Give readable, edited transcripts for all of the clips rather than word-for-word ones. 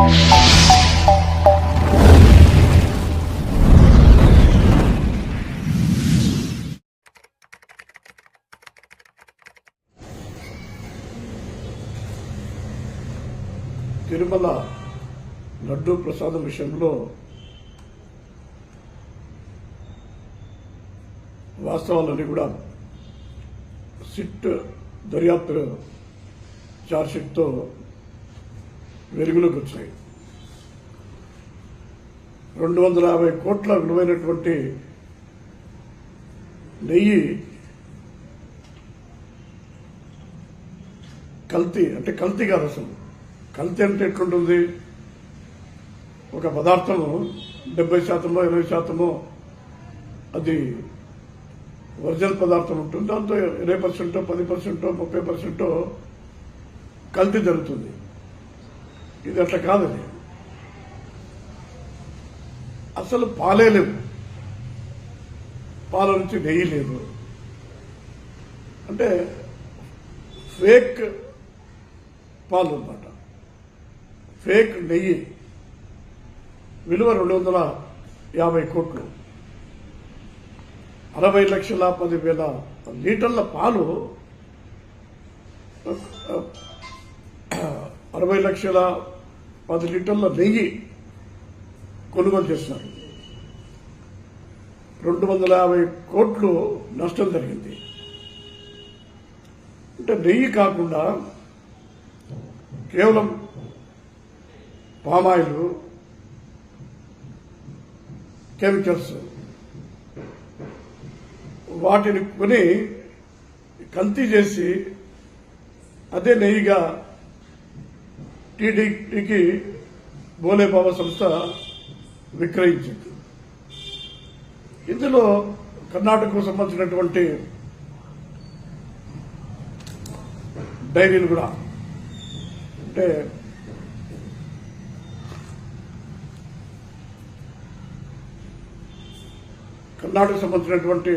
తిరుమల లడ్డూ ప్రసాదం విషయంలో వాస్తవాలన్నీ కూడా సిట్ దర్యాప్తు ఛార్జ్షీట్తో వెలుగులోకి వచ్చాయి. 250 కోట్ల విలువైనటువంటి నెయ్యి కల్తీ, అంటే కల్తీ కాదు, అసలు కల్తీ అంటే ఎట్లుంటుంది? ఒక పదార్థం 70% 80% అది ఒరిజినల్ పదార్థం ఉంటుంది, దాంతో 20% 10% 30% కల్తీ జరుగుతుంది. ఇది అట్లా కాదని, అసలు పాలే లేవు, పాల నుంచి నెయ్యి లేదు, అంటే ఫేక్ పాలు అన్నమాట, ఫేక్ నెయ్యి. విలువ 250 కోట్లు, 60,10,000 లీటర్ల పాలు, 60,10,000 లీటర్ల నెయ్యి కొనుగోలు చేస్తున్నారు. 250 కోట్లు నష్టం జరిగింది. అంటే నెయ్యి కాకుండా కేవలం పామాయిల్, కెమికల్స్, వాటిని కొని కల్తీ చేసి అదే నెయ్యిగా టీడీకి బోలేబాబా సంస్థ విక్రయించింది. ఇందులో కర్ణాటకకు సంబంధించినటువంటి డైరీలు కూడా, అంటే కర్ణాటకకు సంబంధించినటువంటి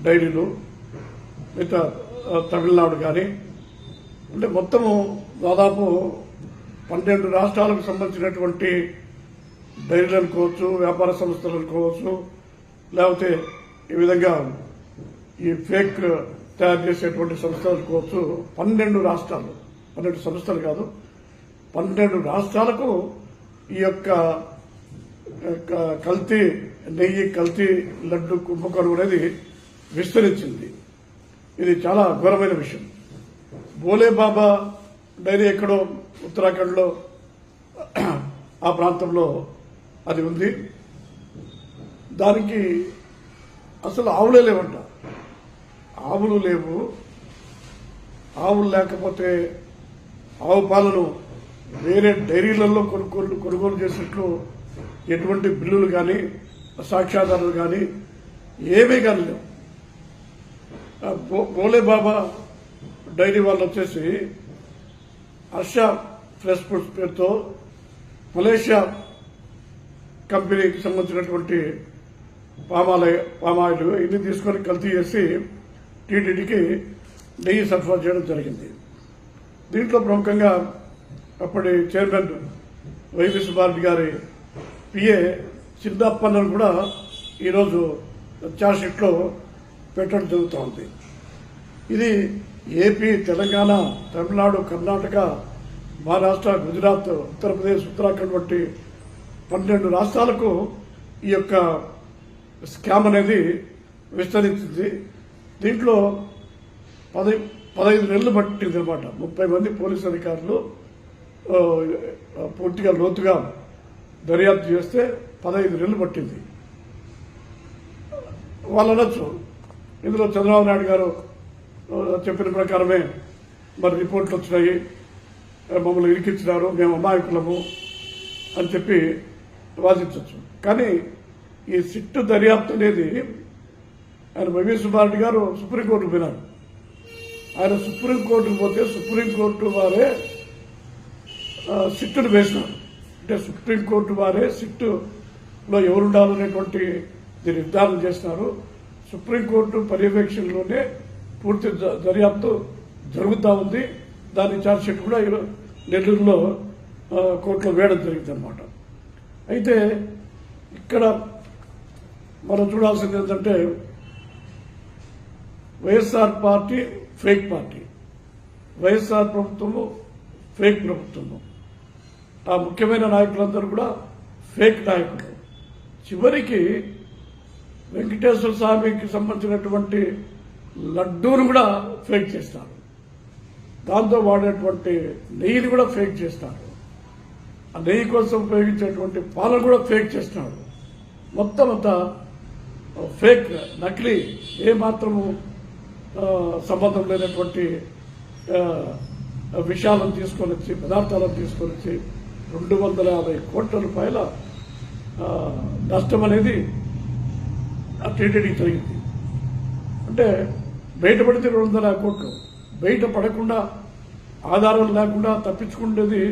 డైరీలు, మిగతా తమిళనాడు కానీ, అంటే మొత్తము దాదాపు 12 రాష్ట్రాలకు సంబంధించినటువంటి డైరీలు అనుకోవచ్చు, వ్యాపార సంస్థలు అనుకోవచ్చు, లేకపోతే ఈ విధంగా ఈ ఫేక్ తయారు చేసేటువంటి సంస్థలు అనుకోవచ్చు. 12 రాష్ట్రాలు, 12 సంస్థలు కాదు, 12 రాష్ట్రాలకు ఈ యొక్క కల్తీ నెయ్యి, కల్తీ లడ్డు కుంభకోణం అనేది విస్తరించింది. ఇది చాలా ఘోరమైన విషయం. బోలేబాబా డైరీ ఎక్కడో ఉత్తరాఖండ్లో ఆ ప్రాంతంలో అది ఉంది. దానికి అసలు ఆవులే లేవంట, ఆవులు లేవు. ఆవులు లేకపోతే ఆవు పాలను వేరే డైరీలలో కొనుగోలు చేసినట్లు ఎటువంటి బిల్లులు కానీ సాక్ష్యాధారాలు కానీ ఏమీ కానీ లేవు. బోలేబాబా డైరీ వాళ్ళు వచ్చేసి హర్ష ఫ్రెష్ ఫుడ్స్ పేరుతో మలేషియా కంపెనీకి సంబంధించినటువంటి పామాయిల్ ఇన్ని తీసుకొని కల్తీ చేసి టీటీడీకి నెయ్యి సరఫరా చేయడం జరిగింది. దీంట్లో ప్రముఖంగా అప్పటి చైర్మన్ వైవి సుబ్బారెడ్డి గారి పిఏ చిన్నప్పన్నను కూడా ఈరోజు ఛార్జ్షీట్లో పెట్టడం జరుగుతూ ఉంది. ఇది ఏపీ, తెలంగాణ, తమిళనాడు, కర్ణాటక, మహారాష్ట్ర, గుజరాత్, ఉత్తరప్రదేశ్, ఉత్తరాఖండ్ వంటి 12 రాష్ట్రాలకు ఈ యొక్క స్కామ్ అనేది విస్తరించింది. దీంట్లో 15 నెలలు పట్టింది అనమాట. 30 మంది పోలీసు అధికారులు పూర్తిగా లోతుగా దర్యాప్తు చేస్తే 15 నెలలు పట్టింది. వాళ్ళు అనొచ్చు, ఇందులో చంద్రబాబు నాయుడు గారు చెప్పిన ప్రకారమే మరి రిపోర్ట్లు వచ్చినాయి, మమ్మల్ని ఇరికించినారు, మేము అమాయకులము అని చెప్పి వాదించవచ్చు. కానీ ఈ సిట్టు దర్యాప్తు అనేది, ఆయన వైవి సుబ్బారెడ్డి గారు సుప్రీంకోర్టుకు పోయినారు. ఆయన సుప్రీంకోర్టుకు పోతే సుప్రీంకోర్టు వారే సిట్టును వేసినారు. అంటే సుప్రీంకోర్టు వారే సిట్టులో ఎవరుండాలనేటువంటి నిర్ధారణ చేసినారు. సుప్రీంకోర్టు పర్యవేక్షణలోనే పూర్తి దర్యాప్తు జరుగుతూ ఉంది. దాని ఛార్జ్షీట్ కూడా నెల్లూరులో కోర్టులో వేయడం జరిగింది అనమాట. అయితే ఇక్కడ మనం చూడాల్సింది ఏంటంటే YSR party fake party, YSR ప్రభుత్వము ఫేక్ ప్రభుత్వము, ఆ ముఖ్యమైన నాయకులందరూ కూడా ఫేక్ నాయకులు. చివరికి వెంకటేశ్వర స్వామికి సంబంధించినటువంటి లడ్డూను కూడా ఫేక్ చేస్తారు, దాంతో వాడేటువంటి నెయ్యిని కూడా ఫేక్ చేస్తారు, ఆ నెయ్యి కోసం ఉపయోగించేటువంటి పాలను కూడా ఫేక్ చేస్తున్నాడు. మొత్తం అంతా ఫేక్, నకిలీ, ఏమాత్రము సంబంధం లేనటువంటి విషయాలను తీసుకొని వచ్చి, పదార్థాలను తీసుకొని వచ్చి 250 కోట్ల రూపాయల నష్టం అనేది టీటీడీకి జరిగింది. అంటే బయటపడితే 250 కోట్లు, బయట పడకుండా ఆధారాలు లేకుండా తప్పించుకునేది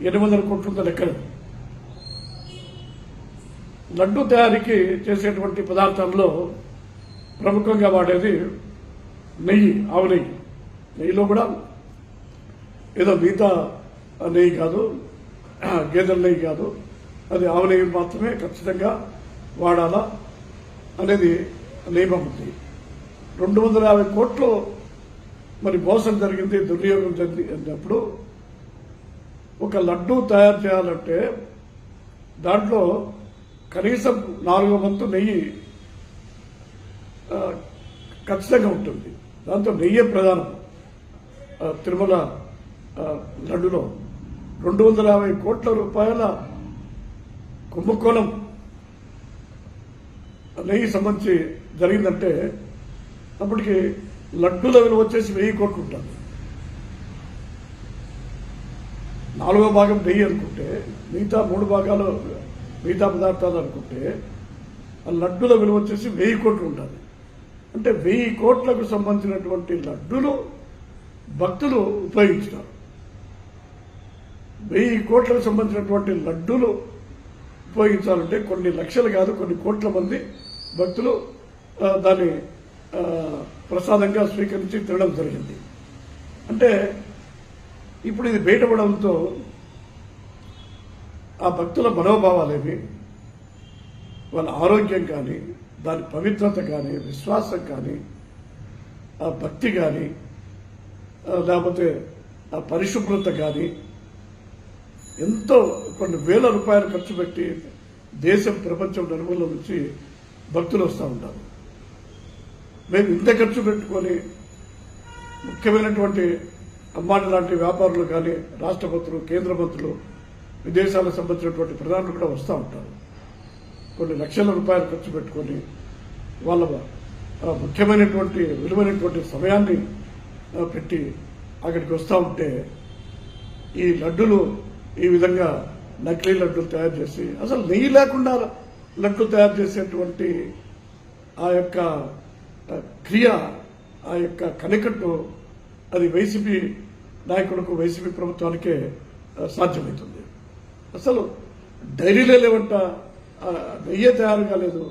800 కోట్ల లెక్కలు. లడ్డు తయారీకి చేసేటువంటి పదార్థాల్లో ప్రముఖంగా వాడేది నెయ్యి, ఆవు నెయ్యి. నెయ్యిలో కూడా ఏదో మిగతా నెయ్యి కాదు, గేదెల నెయ్యి కాదు, అది ఆవు నెయ్యి మాత్రమే ఖచ్చితంగా వాడాలా అనేది నియమం ఉంది. 250 కోట్లు మరి మోసం జరిగింది, దుర్వినియోగం జరిగినప్పుడు ఒక లడ్డూ తయారు చేయాలంటే దాంట్లో కనీసం 4 వంతు నెయ్యి ఖచ్చితంగా ఉంటుంది. దాంతో నెయ్యే ప్రధానం. తిరుమల లడ్డులో 250 కోట్ల రూపాయల కుంభకోణం నెయ్యి సంబంధించి జరిగిందంటే అప్పటికి లడ్డూల విలువ వచ్చేసి 1000 కోట్లు ఉంటుంది. 4వ భాగం నెయ్యి అనుకుంటే మిగతా 3 భాగాలు మిగతా పదార్థాలు అనుకుంటే ఆ లడ్డూల విలువ వచ్చేసి 1000 కోట్లు ఉంటుంది. అంటే 1000 కోట్లకు సంబంధించినటువంటి లడ్డూలు భక్తులు ఉపయోగించుతారు. 1000 కోట్లకు సంబంధించినటువంటి లడ్డూలు ఉపయోగించాలంటే కొన్ని లక్షలు కాదు, కొన్ని కోట్ల మంది భక్తులు దాన్ని ప్రసాదంగా స్వీకరించి తినడం జరిగింది. అంటే ఇప్పుడు ఇది బయటపడంతో ఆ భక్తుల మనోభావాలేవి, వాళ్ళ ఆరోగ్యం కానీ, దాని పవిత్రత కానీ, విశ్వాసం కానీ, ఆ భక్తి కానీ, లేకపోతే ఆ పరిశుభ్రత కానీ, ఎంతో కొన్ని వేల రూపాయలు ఖర్చు పెట్టి దేశం ప్రపంచం నలుమూల నుంచి భక్తులు వస్తూ ఉంటారు. మేము ఇంత ఖర్చు పెట్టుకొని ముఖ్యమైనటువంటి అమ్మాట లాంటి వ్యాపారులు కానీ, రాష్ట్ర మంత్రులు, కేంద్ర మంత్రులు, విదేశాలకు సంబంధించినటువంటి ప్రధానులు కూడా వస్తూ ఉంటారు. కొన్ని లక్షల రూపాయలు ఖర్చు పెట్టుకొని వాళ్ళ ముఖ్యమైనటువంటి విలువైనటువంటి సమయాన్ని పెట్టి అక్కడికి వస్తూ ఉంటే ఈ లడ్డులు ఈ విధంగా నకిలీ లడ్డూలు తయారు చేసి, అసలు నెయ్యి లేకుండా లడ్డు తయారు చేసేటువంటి ఆ యొక్క క్రియ, ఆ యొక్క కనికట్టు అది వైసీపీ నాయకులకు, వైసీపీ ప్రభుత్వానికే సాధ్యమవుతుంది. అసలు డైరీలే లేవంట, నెయ్యే తయారు కాలేదు,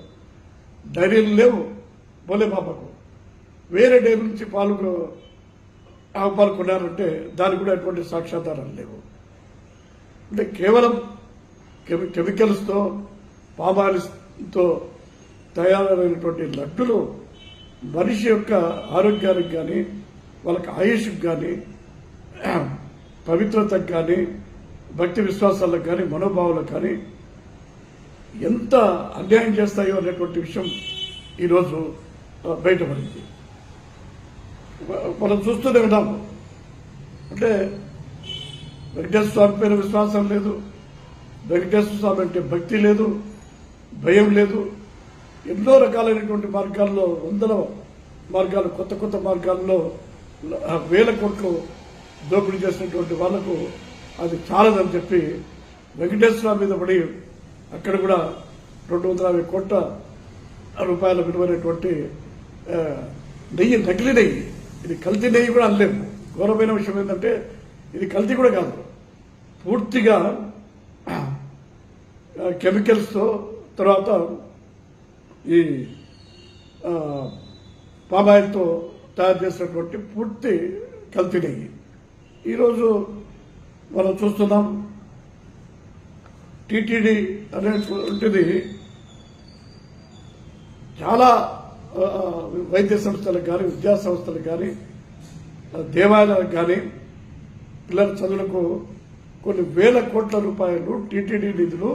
డైరీలు లేవు బోలే బాబాకు. వేరే డైరీ నుంచి ఆవు పాలు కొన్నారంటే దానికి కూడా ఎటువంటి సాక్ష్యాధారాలు లేవు. అంటే కేవలం కెమికల్స్తో, పామాయిల్తో తయారైనటువంటి లడ్డులు మనిషి యొక్క ఆరోగ్యానికి కానీ, వాళ్ళకి ఆయుష్కి కానీ, పవిత్రతకు కానీ, భక్తి విశ్వాసాలకు కానీ, మనోభావాలకు కానీ ఎంత అన్యాయం చేస్తాయో అనేటువంటి విషయం ఈరోజు బయటపడింది. మనం చూస్తూనే ఉన్నాము. అంటే వెంకటేశ్వర స్వామి పైన విశ్వాసం లేదు, వెంకటేశ్వర స్వామి అంటే భక్తి లేదు, భయం లేదు. ఎన్నో రకాలైనటువంటి మార్గాల్లో, వందల మార్గాలు, కొత్త కొత్త మార్గాల్లో 1000 కోట్లు దోపిడీ చేసినటువంటి వాళ్లకు అది చాలదని చెప్పి వెంకటేశ్వర స్వామి మీద పడి అక్కడ కూడా 250 కోట్ల రూపాయల విలువైనటువంటి నెయ్యి, నకిలీ నెయ్యి, ఇది కల్తీ నెయ్యి కూడా అనలేము. ఘోరమైన విషయం ఏంటంటే ఇది కల్తీ కూడా కాదు, పూర్తిగా కెమికల్స్తో, తర్వాత ఈ పామాయిల్తో తయారు చేసినటువంటి పూర్తి కల్తీ నెయ్యి. ఈరోజు మనం చూస్తున్నాం టీటీడీ అనేటువంటిది చాలా వైద్య సంస్థలకు కానీ విద్యా సంస్థలకు కానీ దేవాలయాలకు కానీ పిల్లల చదువులకు కొన్ని వేల కోట్ల రూపాయలు టీటీడీ నిధులు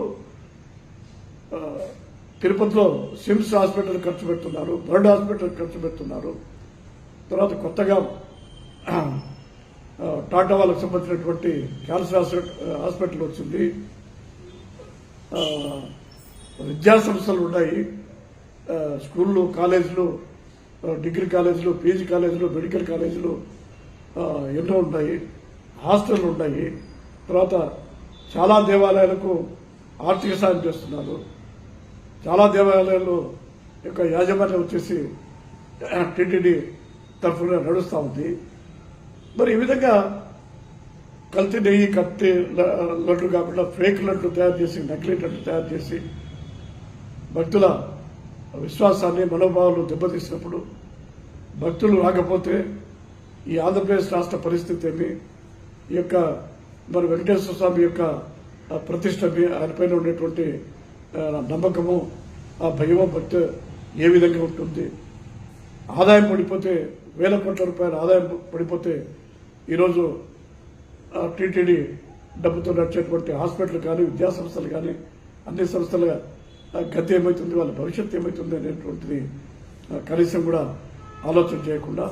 తిరుపతిలో సిమ్స్ హాస్పిటల్ ఖర్చు పెడుతున్నారు, బర్డ్ హాస్పిటల్ ఖర్చు పెడుతున్నారు. తర్వాత కొత్తగా టాటా వాళ్ళకు సంబంధించినటువంటి క్యాన్సర్ హాస్పిటల్ వచ్చింది. విద్యా సంస్థలు ఉన్నాయి, స్కూళ్ళు, కాలేజీలు, డిగ్రీ కాలేజీలు, పీజీ కాలేజీలు, మెడికల్ కాలేజీలు ఎన్నో ఉన్నాయి, హాస్టళ్లు ఉన్నాయి. తర్వాత చాలా దేవాలయాలకు ఆర్థిక సాయం చేస్తున్నారు. చాలా దేవాలయాలు యొక్క యాజమాన్యం వచ్చేసి టీటీడీ తరఫున నడుస్తూ ఉంది. మరి ఈ విధంగా కల్తీ నెయ్యి, కల్తీ లడ్డు కాకుండా ఫేక్ లడ్డు తయారు చేసి, నకిలీ లడ్డు తయారు చేసి భక్తుల విశ్వాసాన్ని, మనోభావాలు దెబ్బతీసినప్పుడు భక్తులు రాకపోతే ఈ ఆంధ్రప్రదేశ్ రాష్ట్ర పరిస్థితి ఏమి, ఈ యొక్క మరి వెంకటేశ్వర స్వామి యొక్క ప్రతిష్ట, ఆయనపైన ఉండేటువంటి నమ్మకము, ఆ భయమో భక్తి ఏ విధంగా ఉంటుంది. ఆదాయం పడిపోతే, వేల కోట్ల రూపాయల ఆదాయం పడిపోతే ఈరోజు టీటీడీ డబ్బుతో నడిచేటువంటి హాస్పిటల్ కానీ, విద్యా సంస్థలు కానీ, అన్ని సంస్థల గతి ఏమవుతుంది, వాళ్ళ భవిష్యత్తు ఏమవుతుంది అనేటువంటిది కనీసం కూడా ఆలోచన చేయకుండా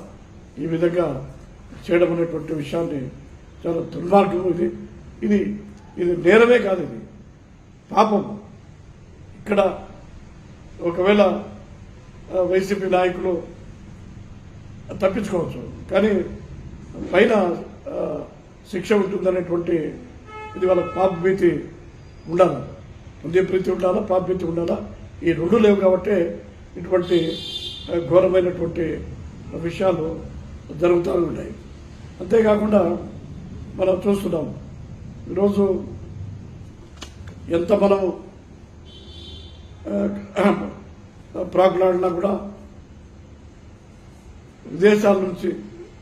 ఈ విధంగా చేయడం అనేటువంటి విషయాన్ని చాలా దుర్మార్గం. ఇది నేరమే కాదు, ఇది పాపం. ఇక్కడ ఒకవేళ వైసీపీ నాయకులు తప్పించుకోవచ్చు, కానీ పైన శిక్ష ఉంటుందనేటువంటి ఇది వాళ్ళకి పాప భీతి ఉండాలి, పుణ్య ప్రీతి ఉండాలా, పాప భీతి ఉండాలా. ఈ రెండు లేవు కాబట్టి ఇటువంటి ఘోరమైనటువంటి విషయాలు జరుగుతూ ఉన్నాయి. అంతేకాకుండా మనం చూస్తున్నాం, ఈరోజు ఎంత మనం ప్రాకులాడినా కూడా విదేశాల నుంచి,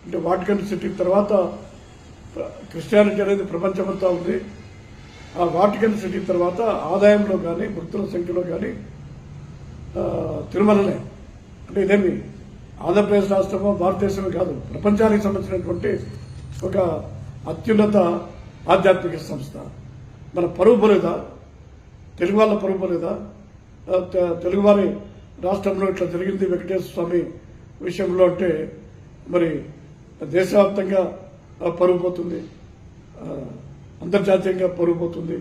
అంటే వాటికన్ సిటీ తర్వాత క్రిస్టియానిటీ అనేది ప్రపంచమంతా ఉంది. ఆ వాటికన్ సిటీ తర్వాత ఆదాయంలో కానీ, భక్తుల సంఖ్యలో కానీ తిరుమలనే. అంటే ఇదేమి ఆంధ్రప్రదేశ్ రాష్ట్రమో భారతదేశమే కాదు, ప్రపంచానికి సంబంధించినటువంటి ఒక అత్యున్నత ఆధ్యాత్మిక సంస్థ. మన పరువు పోలేదా, తెలుగు వాళ్ళ పరువు పోలేదా? తెలుగువారి రాష్ట్రంలో ఇట్లా జరిగింది వెంకటేశ్వర స్వామి విషయంలో అంటే మరి దేశవ్యాప్తంగా పరువు పోతుంది, అంతర్జాతీయంగా పరువు పోతుంది,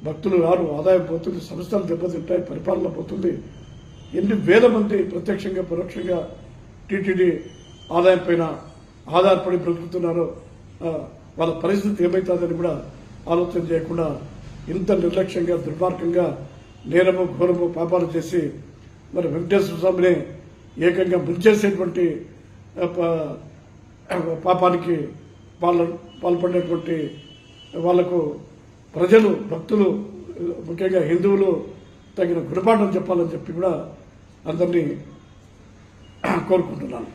భక్తులు రారు, ఆదాయం పోతుంది, సంస్థలు దెబ్బతింటాయి, పరిపాలన పోతుంది. ఎన్ని వేల మంది ప్రత్యక్షంగా పరోక్షంగా టీటీడీ ఆదాయం పైన ఆధారపడి బ్రతుకుతున్నారో వాళ్ళ పరిస్థితి ఏమవుతుందని కూడా ఆలోచన చేయకుండా ఇంత నిర్లక్ష్యంగా, దుర్మార్గంగా, నేరము, ఘోరము, పాపాలు చేసి మరి వెంకటేశ్వర స్వామిని ఏకంగా ముంచేసేటువంటి పాపానికి పాల్పడినటువంటి వాళ్లకు ప్రజలు, భక్తులు, ముఖ్యంగా హిందువులు తగిన గుణపాఠం చెప్పాలని చెప్పి కూడా అందరినీ కోరుకుంటున్నాను.